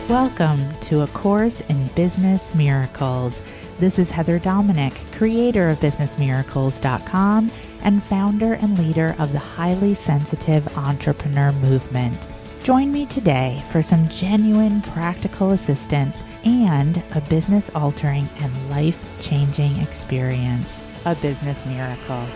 Welcome to A Course in Business Miracles. This is Heather Dominick, creator of BusinessMiracles.com and founder and leader of the highly sensitive entrepreneur movement. Join me today for some genuine practical assistance and a business-altering and life-changing experience, a business miracle.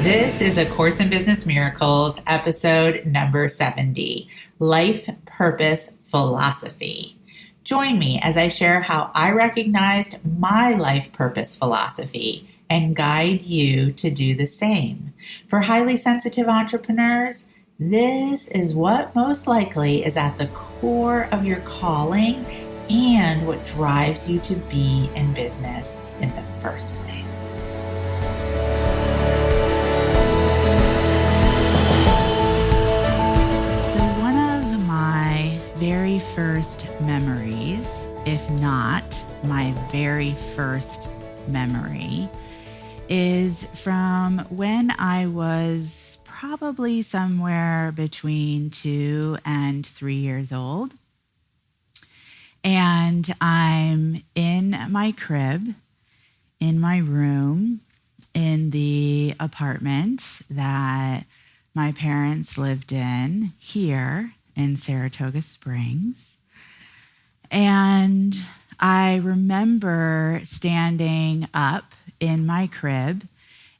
This is A Course in Business Miracles, episode number 70, Life Purpose Philosophy. Join me as I share how I recognized my life purpose philosophy and guide you to do the same. For highly sensitive entrepreneurs, this is what most likely is at the core of your calling and what drives you to be in business in the first place. Very first memories, if not my very first memory, is from when I was probably somewhere between 2 and 3 years old. And I'm in my crib, in my room, in the apartment that my parents lived in here in Saratoga Springs. And I remember standing up in my crib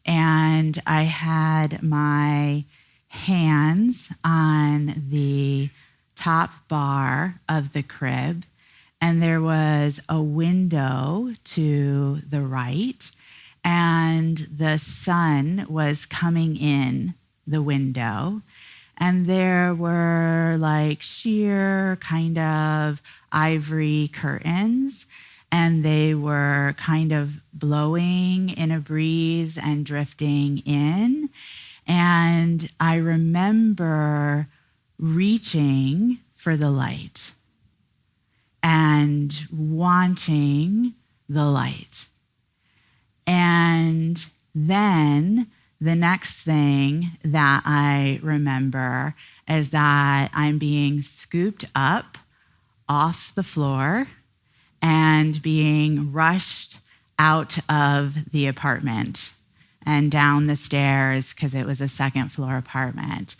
and I had my hands on the top bar of the crib and there was a window to the right and the sun was coming in the window. And there were like sheer kind of ivory curtains, and they were kind of blowing in a breeze and drifting in. And I remember reaching for the light and wanting the light. And then the next thing that I remember is that I'm being scooped up off the floor and being rushed out of the apartment and down the stairs because it was a second floor apartment.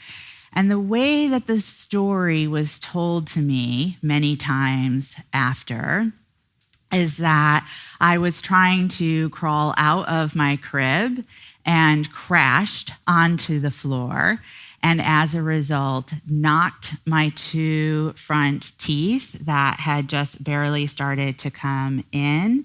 And the way that the story was told to me many times after is that I was trying to crawl out of my crib and crashed onto the floor, and as a result, knocked my 2 front teeth that had just barely started to come in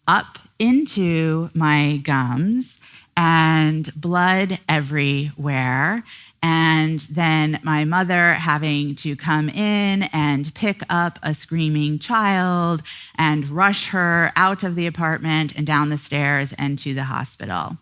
up into my gums, and blood everywhere. And then my mother having to come in and pick up a screaming child and rush her out of the apartment and down the stairs and to the hospital.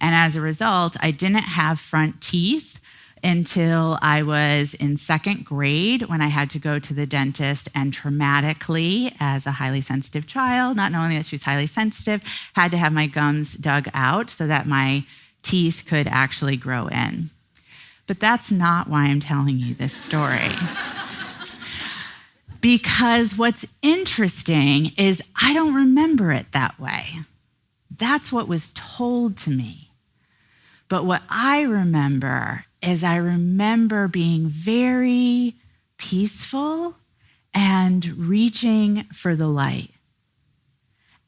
And as a result, I didn't have front teeth until I was in 2nd grade when I had to go to the dentist and traumatically, as a highly sensitive child, not knowing that she was highly sensitive, had to have my gums dug out so that my teeth could actually grow in. But that's not why I'm telling you this story. Because what's interesting is I don't remember it that way. That's what was told to me. But what I remember is I remember being very peaceful and reaching for the light.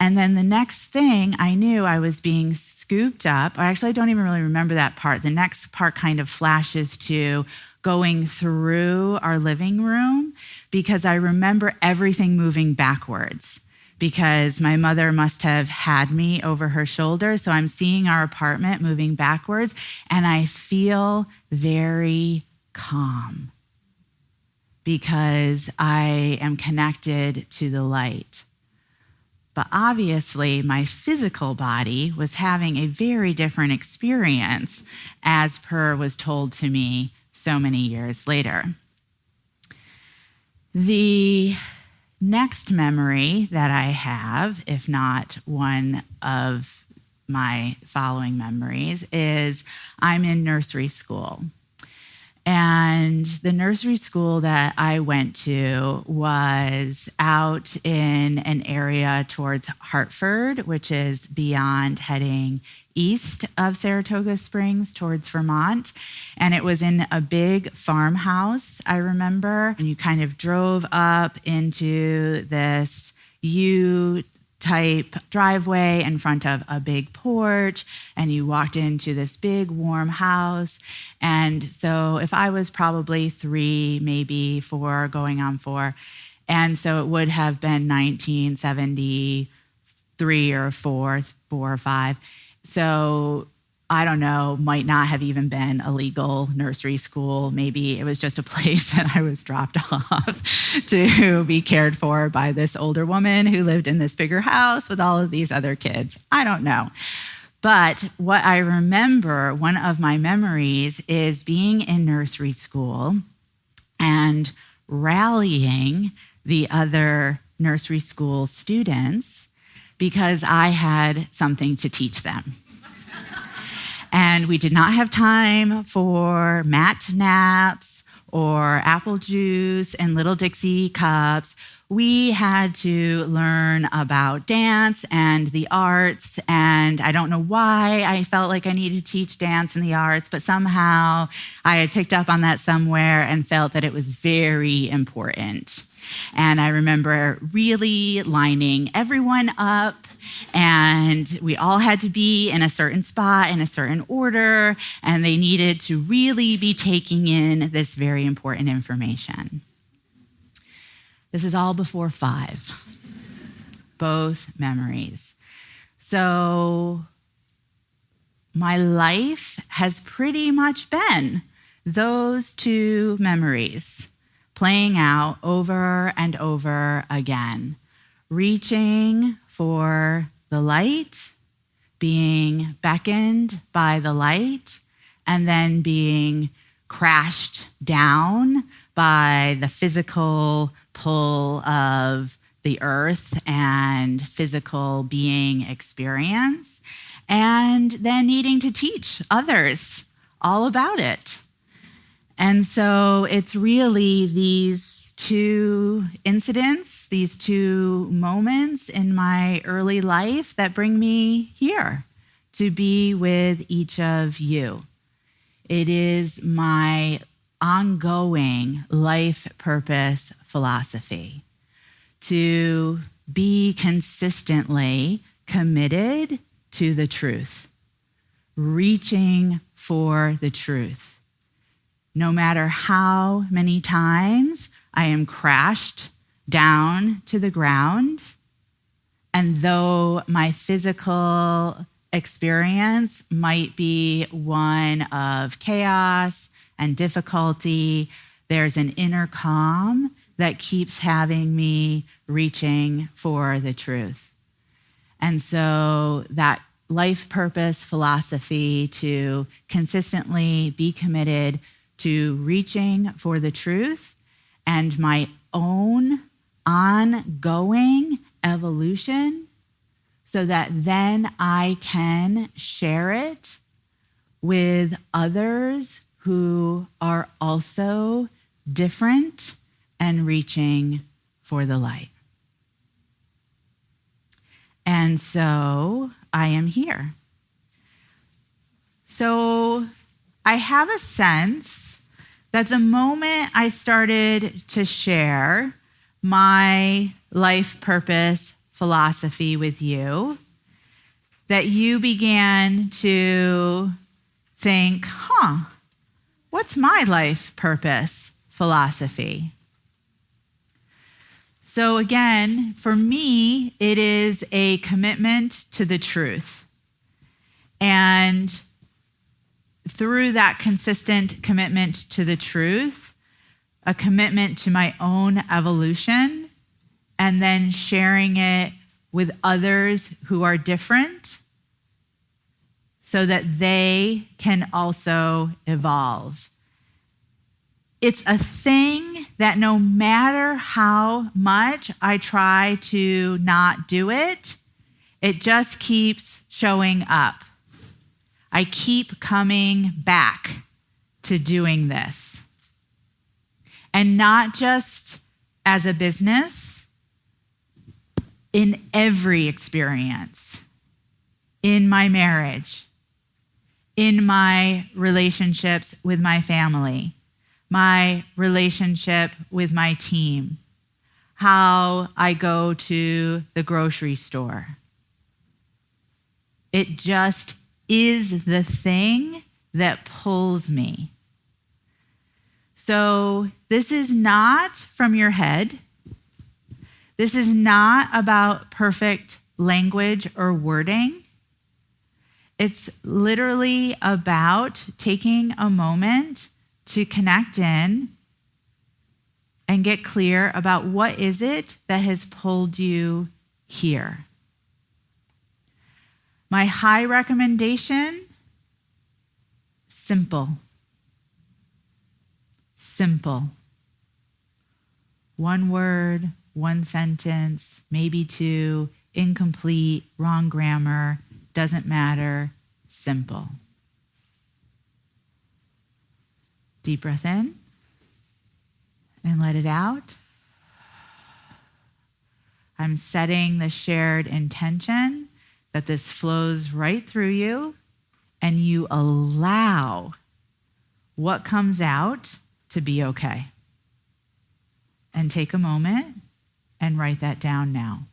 And then the next thing I knew, I was being scooped up. Actually, I don't even really remember that part. The next part kind of flashes to going through our living room because I remember everything moving backwards, because my mother must have had me over her shoulder. So I'm seeing our apartment moving backwards, and I feel very calm because I am connected to the light. But obviously, my physical body was having a very different experience, as per was told to me so many years later. The next memory that I have, if not one of my following memories, is I'm in nursery school. And the nursery school that I went to was out in an area towards Hartford, which is beyond heading east of Saratoga Springs towards Vermont. And it was in a big farmhouse, I remember. And you kind of drove up into this U-type driveway in front of a big porch, and you walked into this big warm house. And so if I was probably 3, maybe 4, going on 4, and so it would have been 1973 or 4 or 5. So I don't know, might not have even been a legal nursery school. Maybe it was just a place that I was dropped off to be cared for by this older woman who lived in this bigger house with all of these other kids. I don't know. But what I remember, one of my memories, is being in nursery school and rallying the other nursery school students because I had something to teach them. And we did not have time for mat naps or apple juice and little Dixie cups. We had to learn about dance and the arts, and I don't know why I felt like I needed to teach dance and the arts, but somehow I had picked up on that somewhere and felt that it was very important. And I remember really lining everyone up, and we all had to be in a certain spot in a certain order, and they needed to really be taking in this very important information. This is all before 5, both memories. So my life has pretty much been those 2 memories playing out over and over again, reaching for the light, being beckoned by the light, and then being crashed down by the physical pull of the earth and physical being experience, and then needing to teach others all about it. And so it's really these 2 incidents, these 2 moments in my early life that bring me here to be with each of you. It is my ongoing life purpose philosophy to be consistently committed to the truth, reaching for the truth. No matter how many times I am crashed down to the ground, and though my physical experience might be one of chaos and difficulty, there's an inner calm that keeps having me reaching for the truth. And so that life purpose philosophy to consistently be committed to reaching for the truth and my own ongoing evolution so that then I can share it with others who are also different and reaching for the light. And so I am here. So I have a sense that the moment I started to share my life purpose philosophy with you, that you began to think, what's my life purpose philosophy? So again, for me, it is a commitment to the truth. And through that consistent commitment to the truth, a commitment to my own evolution, and then sharing it with others who are different so that they can also evolve. It's a thing that no matter how much I try to not do it, it just keeps showing up. I keep coming back to to doing this. And not just as a business, in every experience, in my marriage, in my relationships with my family, my relationship with my team, how I go to the grocery store. It just is the thing that pulls me. So this is not from your head. This is not about perfect language or wording. It's literally about taking a moment to connect in and get clear about what is it that has pulled you here. My high recommendation, simple. Simple. One word, one sentence, maybe two, incomplete, wrong grammar, doesn't matter, simple. Deep breath in and let it out. I'm setting the shared intention that this flows right through you and you allow what comes out to be okay. And take a moment and write that down now.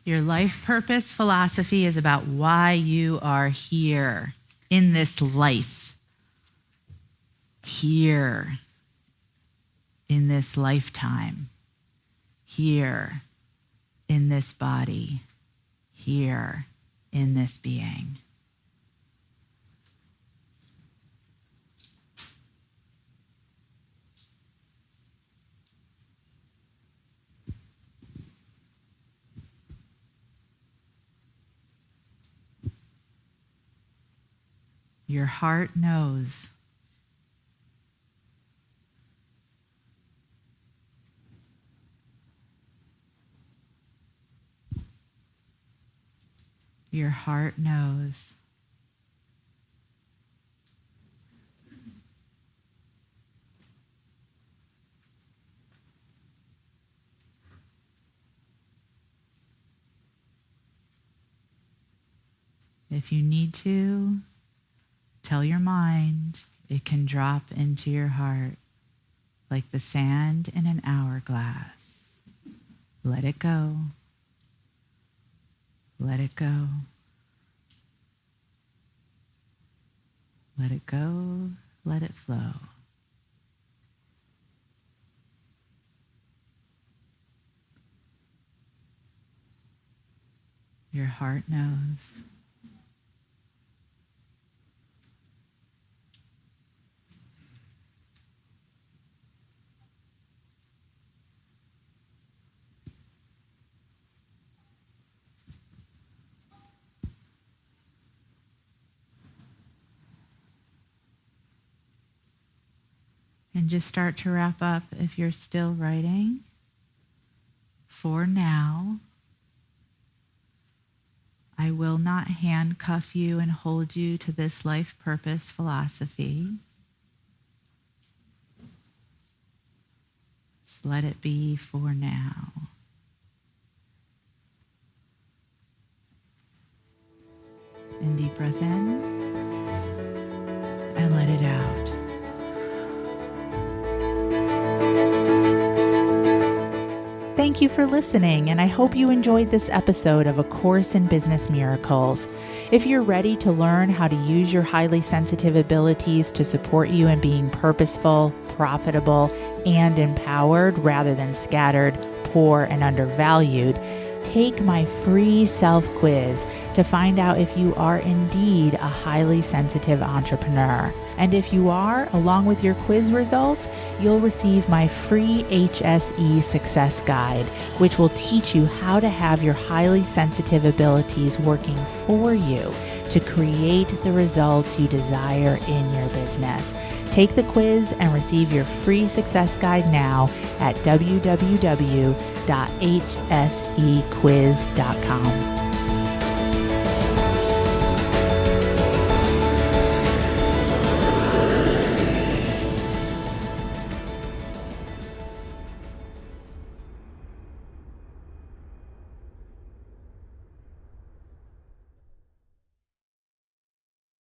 Your life purpose philosophy is about why you are here in this life, here in this lifetime, here in this body, here in this being. Your heart knows. Your heart knows. If you need to, tell your mind it can drop into your heart like the sand in an hourglass. Let it go. Let it go. Let it go. Let it flow. Your heart knows. And just start to wrap up if you're still writing. For now, I will not handcuff you and hold you to this life purpose philosophy. Just let it be for now. And deep breath in and let it out. Thank you for listening, and I hope you enjoyed this episode of A Course in Business Miracles. If you're ready to learn how to use your highly sensitive abilities to support you in being purposeful, profitable, and empowered rather than scattered, poor, and undervalued, take my free self-quiz to find out if you are indeed a highly sensitive entrepreneur. And if you are, along with your quiz results, you'll receive my free HSE Success Guide, which will teach you how to have your highly sensitive abilities working for you to create the results you desire in your business. Take the quiz and receive your free success guide now at www.hsequiz.com.